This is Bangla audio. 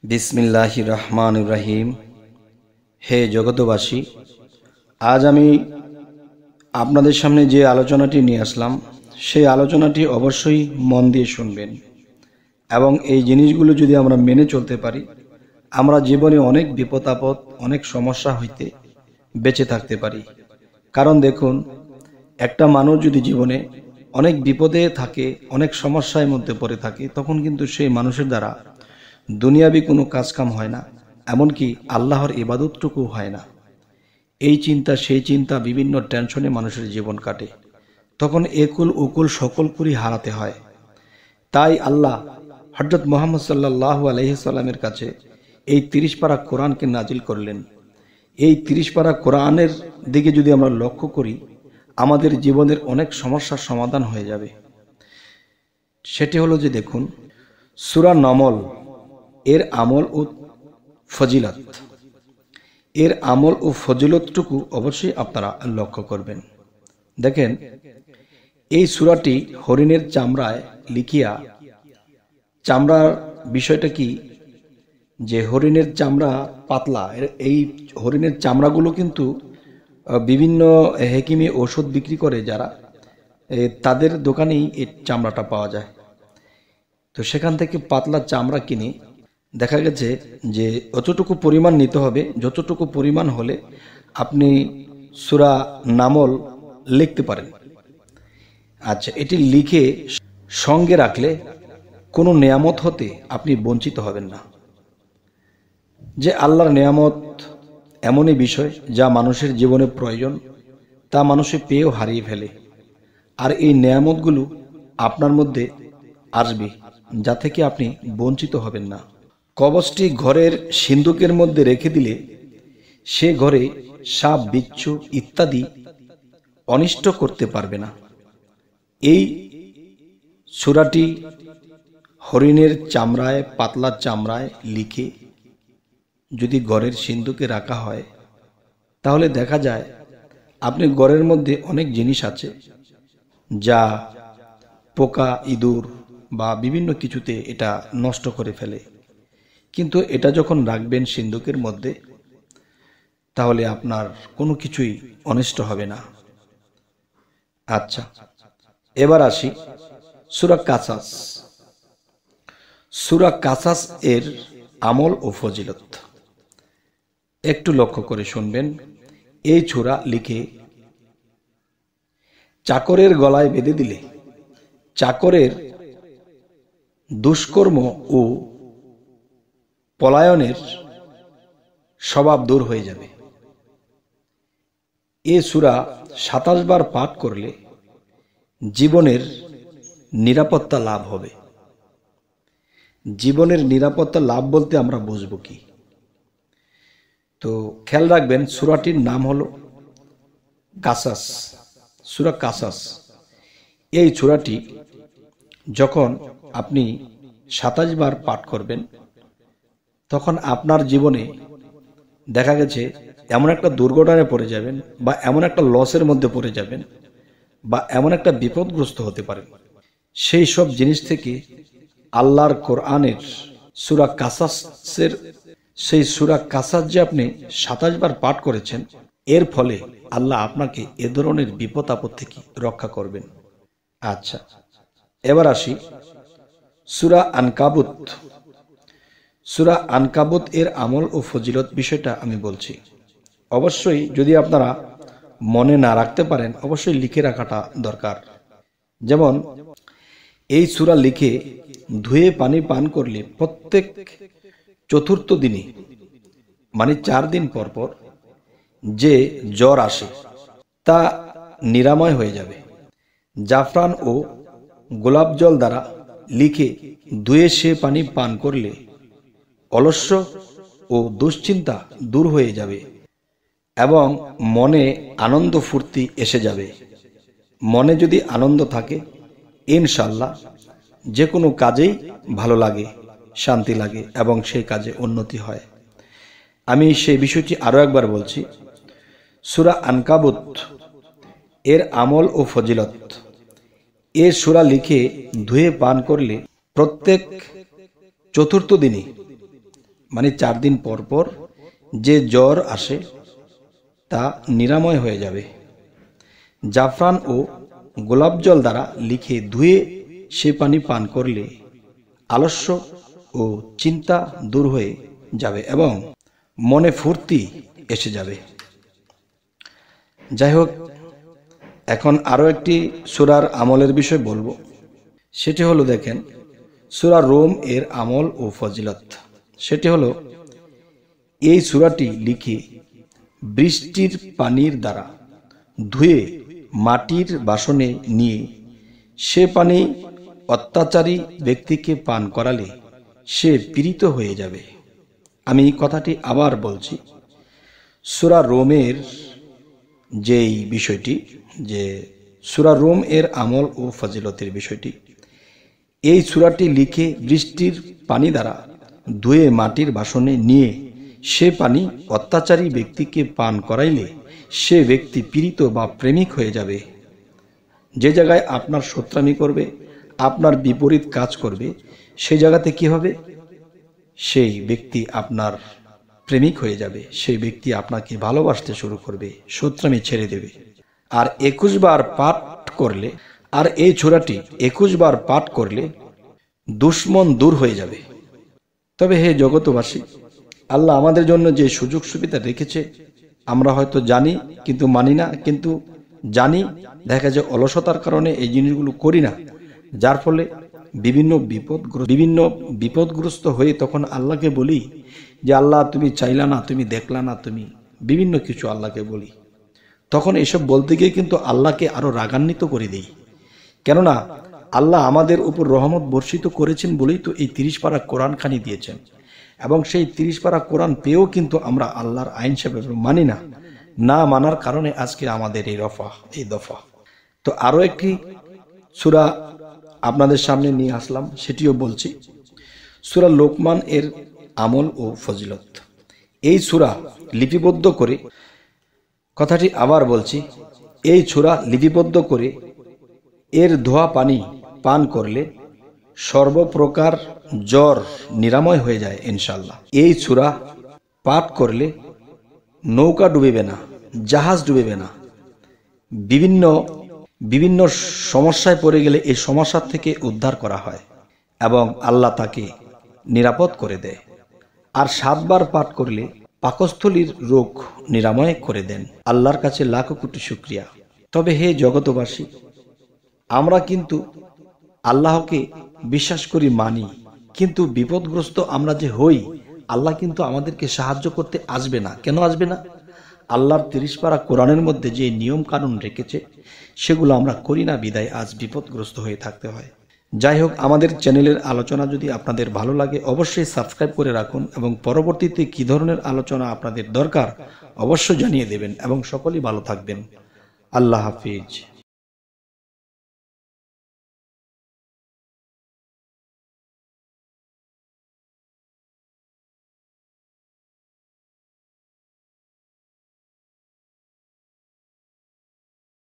বিসমিল্লাহির রহমানির রহিম। হে জগতবাসী, আজ আমি আপনাদের সামনে যে আলোচনাটি নিয়ে আসলাম সেই আলোচনাটি অবশ্যই মন দিয়ে শুনবেন এবং এই জিনিসগুলো যদি আমরা মেনে চলতে পারি, আমরা জীবনে অনেক বিপদ আপদ, অনেক সমস্যা হইতে বেঁচে থাকতে পারি। কারণ দেখুন, একটা মানুষ যদি জীবনে অনেক বিপদে থাকে, অনেক সমস্যার মধ্যে পড়ে থাকে, তখন কিন্তু সেই মানুষের দ্বারা দুনিয়াবি কোনো কাজকাম হয় না, এমনকি আল্লাহর ইবাদতটুকু হয় না। এই চিন্তা সেই চিন্তা, বিভিন্ন টেনশনে মানুষের জীবন কাটে। তখন একুল উকুল সকল কুলি হারাতে হয়। তাই আল্লাহ হযরত মুহাম্মদ সাল্লাল্লাহু আলাইহি সাল্লামের কাছে এই 30 পারা কোরআনকে নাজিল করলেন। এই 30 পারা কোরআনের দিকে যদি আমরা লক্ষ্য করি, আমাদের জীবনের অনেক সমস্যার সমাধান হয়ে যাবে। সেটি হলো যে দেখুন, সূরা নমল এর আমল ও ফজিলত, এর আমল ও ফজিলতটুকু অবশ্যই আপনারা লক্ষ্য করবেন। দেখেন, এই সূরাটি হরিণের চামড়ায় লিখিয়া, চামড়ার বিষয়টা কি, যে হরিণের চামড়া পাতলা। এই হরিণের চামড়াগুলো কিন্তু বিভিন্ন হেকিমি ওষুধ বিক্রি করে যারা, তাদের দোকানেই এই চামড়াটা পাওয়া যায়। তো সেখান থেকে পাতলা চামড়া কিনে দেখা গেছে যে অতটুকু পরিমাণ নিতে হবে, যতটুকু পরিমাণ হলে আপনি সূরা নামল লিখতে পারেন। আচ্ছা, এটি লিখে সঙ্গে রাখলে কোনো নেয়ামত হতে আপনি বঞ্চিত হবেন না। যে আল্লাহর নেয়ামত এমনই বিষয় যা মানুষের জীবনে প্রয়োজন, তা মানুষে পেয়েও হারিয়ে ফেলে। আর এই নেয়ামতগুলো আপনার মধ্যে আসবে, যা থেকে আপনি বঞ্চিত হবেন না। কবচটি ঘরের সিন্দুকের মধ্যে রেখে দিলে সে ঘরে সাপ, বিচ্ছু ইত্যাদি অনিষ্ট করতে পারবে না। এই সূরাটি হরিণের চামড়ায়, পাতলা চামড়ায় লিখে যদি ঘরের সিন্দুকে রাখা হয়, তাহলে দেখা যায় আপনি ঘরের মধ্যে অনেক জিনিস আছে যা পোকা, ইঁদুর বা বিভিন্ন কিছুতে এটা নষ্ট করে ফেলে। কিন্তু এটা যখন রাখবেন সিন্দুকের মধ্যে, তাহলে আপনার কোনো কিছুই অনিষ্ট হবে না। আচ্ছা, এবার আসি সূরা কাসাস। সূরা কাসাস এর আমল ও ফজিলত একটু লক্ষ্য করে শুনবেন। এই সূরা লিখে চাকরের গলায় বেঁধে দিলে চাকরের দুষ্কর্ম ও পলায়নের স্বভাব দূর হয়ে যাবে। এ সূরা 27 বার পাঠ করলে জীবনের নিরাপত্তা লাভ হবে। জীবনের নিরাপত্তা লাভ বলতে আমরা বুঝব কি? তো খেয়াল রাখবেন, সূরাটির নাম হলো কাসাস, সূরা কাসাস। এই সূরাটি যখন আপনি 27 বার পাঠ করবেন, তখন আপনার জীবনে দেখা গেছে এমন একটা দুর্ঘটনায় পড়ে যাবেন, বা এমন একটা লসের মধ্যে পড়ে যাবেন, বা এমন একটা বিপদগ্রস্ত হতে পারেন। সেই সব জিনিস থেকে আল্লাহর কোরআনের সূরা কাসাসের, সেই সূরা কাসাস যে আপনি 27 বার পাঠ করেছেন, এর ফলে আল্লাহ আপনাকে এ ধরনের বিপদ আপদ থেকে রক্ষা করবেন। আচ্ছা, এবার আসি সূরা আনকাবুত। সূরা আনকাবুত এর আমল ও ফজিলত বিষয়টা আমি বলছি। অবশ্যই যদি আপনারা মনে না রাখতে পারেন, অবশ্যই লিখে রাখাটা দরকার। যেমন এই সূরা লিখে ধুয়ে পানি পান করলে প্রত্যেক চতুর্থ দিনে, মানে 4 দিন পর পর যে জ্বর আসে তা নিরাময় হয়ে যাবে। জাফরান ও গোলাপ জল দ্বারা লিখে ধুয়ে সে পানি পান করলে অলস্য ও দুশ্চিন্তা দূর হয়ে যাবে এবং মনে আনন্দ ফুর্তি এসে যাবে। মনে যদি আনন্দ থাকে, ইনশাআল্লাহ যে কোনো কাজেই ভালো লাগে, শান্তি লাগে এবং সেই কাজে উন্নতি হয়। আমি সেই বিষয়টি আরও একবার বলছি। সূরা আনকাবুত এর আমল ও ফজিলত। এ সূরা লিখে ধুয়ে পান করলে প্রত্যেক চতুর্থ দিনে মানে 4 দিন পর পর যে জ্বর আসে তা নিরাময় হয়ে যাবে। জাফরান ও গোলাপ জল দ্বারা লিখে ধুয়ে সে পানি পান করলে আলস্য ও চিন্তা দূর হয়ে যাবে এবং মনে ফুর্তি এসে যাবে। যাই হোক, এখন আরও একটি সূরার আমলের বিষয় বলবো। সেটি হলো, দেখেন, সূরা রোম এর আমল ও ফজিলত। সেটি হলো, এই সূরাটি লিখে বৃষ্টির পানির দ্বারা ধুয়ে মাটির বাসনে নিয়ে সে পানি অত্যাচারী ব্যক্তিকে পান করালে সে পীড়িত হয়ে যাবে। আমি কথাটি আবার বলছি, সূরা রোমের যেই বিষয়টি, যে সূরা রোম এর আমল ও ফজিলতের বিষয়টি, এই সূরাটি লিখে বৃষ্টির পানি দ্বারা ধুয়ে মাটির বাসনে নিয়ে সে পানি অত্যাচারী ব্যক্তিকে পান করাইলে সে ব্যক্তি পীড়িত বা প্রেমিক হয়ে যাবে। যে জায়গায় আপনার শত্রামি করবে, আপনার বিপরীত কাজ করবে, সেই জায়গাতে কি হবে? সেই ব্যক্তি আপনার প্রেমিক হয়ে যাবে, সেই ব্যক্তি আপনাকে ভালোবাসতে শুরু করবে, শত্রামি ছেড়ে দেবে। আর 21 বার পাঠ করলে, আর এই সূরাটি 21 বার পাঠ করলে দুশ্মন দূর হয়ে যাবে। তবে হে জগতবাসী, আল্লাহ আমাদের জন্য যে সুযোগ সুবিধা রেখেছে আমরা হয়তো জানি কিন্তু মানি না, কিন্তু জানি, দেখা যায় অলসতার কারণে এই জিনিসগুলো করি না, যার ফলে বিভিন্ন বিপদগ্রস্ত হয়ে তখন আল্লাহকে বলি যে আল্লাহ তুমি চাইলা না, তুমি দেখলা না, তুমি বিভিন্ন কিছু আল্লাহকে বলি। তখন এসব বলতে গিয়ে কিন্তু আল্লাহকে আরো রাগান্বিত করে দেই। কেননা আল্লাহ আমাদের উপর রহমত বর্ষিত করেছেন বলেই তো এই 30 পারা কোরআন খানি দিয়েছেন, এবং সেই 30 পারা কোরআন পেয়েও কিন্তু আমরা আল্লাহর আইন সেভাবে মানি না। না মানার কারণে আজকে আমাদের এই দফা। তো আরো একটি সূরা আপনাদের সামনে নিয়ে আসলাম, সেটিও বলছি, সূরা লোকমান এর আমল ও ফজিলত। এই সূরা লিপিবদ্ধ করে, কথাটি আবার বলছি, এই সূরা লিপিবদ্ধ করে এর ধোয়া পানি পান করলে সর্বপ্রকার জ্বর নিরাময় হয়ে যায় ইনশাআল্লাহ। এই সূরা পাঠ করলে নৌকা ডুবেবে না, জাহাজ ডুবেবে না। বিভিন্ন সমস্যায় পড়ে গেলে এই সমস্যা থেকে উদ্ধার করা হয় এবং আল্লাহ তাকে নিরাপদ করে দেয়। আর 7 বার পাঠ করলে পাকস্থলীর রোগ নিরাময় করে দেন। আল্লাহর কাছে লাখো কোটি শুকরিয়া। তবে হে জগতবাসী, আমরা কিন্তু আল্লাহকে বিশ্বাস করি, মানি, কিন্তু বিপদগ্রস্ত আমরা যে হই, আল্লাহ কিন্তু আমাদেরকে সাহায্য করতে আসবে না। কেন আসবে না? আল্লাহর 30 পারা কোরআনের মধ্যে যে নিয়ম কানুন রেখেছে সেগুলো আমরা করি না, বিদায় আজ বিপদগ্রস্ত হয়ে থাকতে হয়। যাই হোক, আমাদের চ্যানেলের আলোচনা যদি আপনাদের ভালো লাগে অবশ্যই সাবস্ক্রাইব করে রাখুন এবং পরবর্তীতে কি ধরনের আলোচনা আপনাদের দরকার অবশ্যই জানিয়ে দেবেন এবং সকলেই ভালো থাকবেন। আল্লাহ হাফিজ।